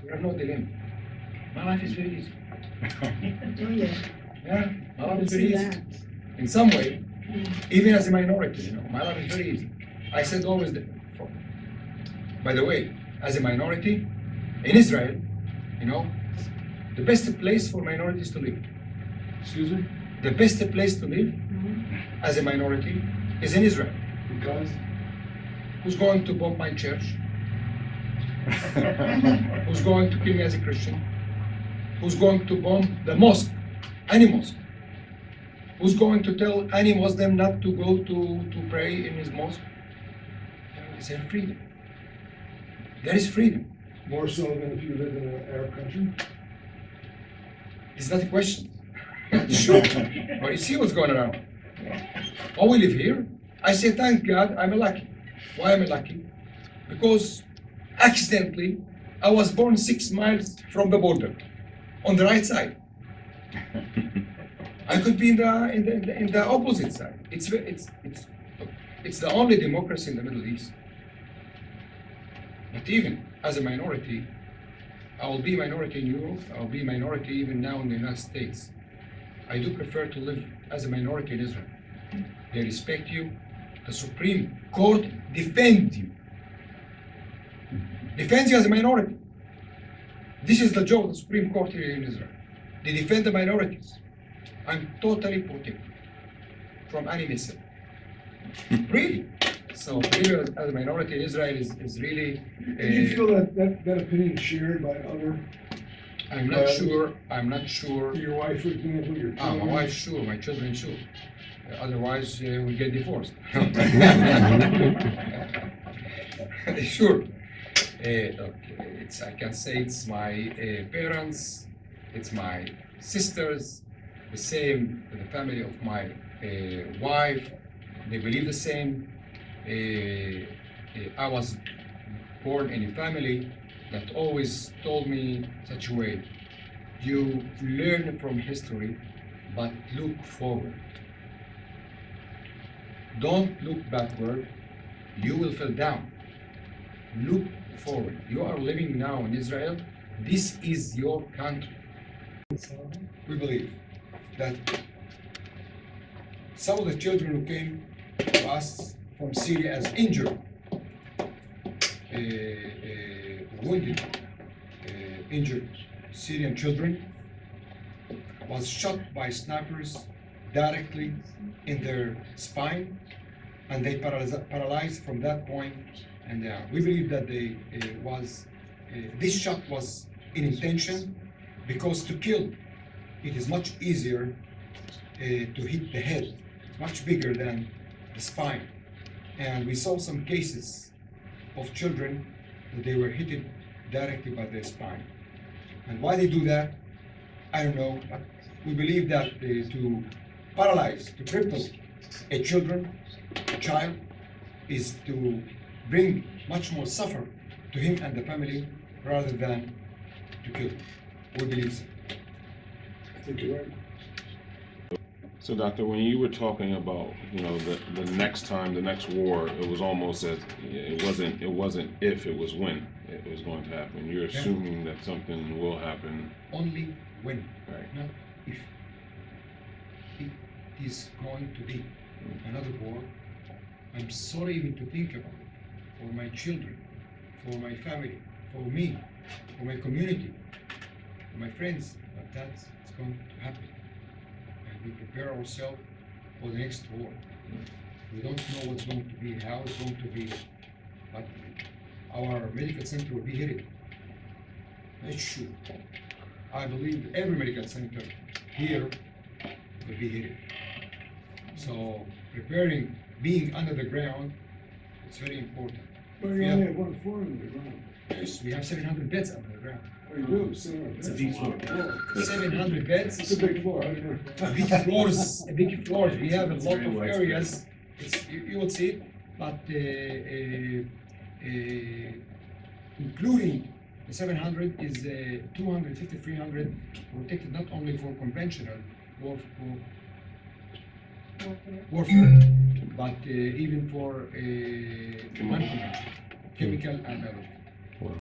We have no dilemma. My life is very easy. Oh, yeah. Yeah, my life I is see very easy. that. In some way, even as a minority, my life is very easy. I said always that. By the way, as a minority in Israel, the best place for minorities to live. Excuse me? The best place to live as a minority is in Israel. Because? Who's going to bomb my church? Who's going to kill me as a Christian? Who's going to bomb the mosque? Any mosque? Who's going to tell any Muslim not to go to pray in his mosque? Is there freedom? There is freedom. More so than if you lived in an Arab country? It's not a question. Sure. But you see what's going around. Oh, we live here. I say, thank God, I'm lucky. Why am I lucky? Because accidentally, I was born 6 miles from the border, on the right side. I could be in the opposite side. It's the only democracy in the Middle East. But even as a minority, I will be a minority in Europe. I will be a minority even now in the United States. I do prefer to live as a minority in Israel. They respect you. The Supreme Court defends you. Defends you as a minority. This is the job of the Supreme Court here in Israel. They defend the minorities. I'm totally protected from any missile. Really. So living as a minority in Israel is really. Do you feel that opinion is shared by other? I'm not sure. I'm not sure. Your wife, for example, your children? My wife, sure. My children, sure. Otherwise, we get divorced. Sure. Look, I can say it's my parents, it's my sisters, the same, the family of my wife. They believe the same. I was born in a family that always told me such a way. You learn from history, but look forward. Don't look backward, you will fall down. Look forward. You are living now in Israel. This is your country. We believe that some of the children who came to us from Syria as injured, wounded, injured Syrian children was shot by snipers directly in their spine, and they paralyzed from that point. And we believe that this shot was in intention, because to kill, it is much easier to hit the head. It's much bigger than the spine. And we saw some cases of children that they were hit directly by their spine. And why they do that, I don't know. But we believe that to paralyze, to cripple a child, is to bring much more suffer to him and the family rather than to kill. We believe so. I think you're right. So, Doctor, when you were talking about, the next time, the next war, it was almost as it wasn't if, it was when it was going to happen. You're assuming that something will happen. Only when, Right. not if. It is going to be another war. I'm sorry even to think about it. For my children, for my family, for me, for my community, for my friends, but that's going to happen. And we prepare ourselves for the next war. We don't know what's going to be, how it's going to be, but our medical center will be hit. It's true. I believe every medical center here will be hit. So preparing, being under the ground, it's very important. Well, you only have one floor under the ground. Yes, we have 700 beds under the ground. Oh, you do? It's a big floor. 700 beds. It's a big floor. Big floors. Big floors. We have a lot of areas. You will see it, but including the 700 is 250, 300 protected not only for conventional warfare, but even for non-conventional, chemical and biological.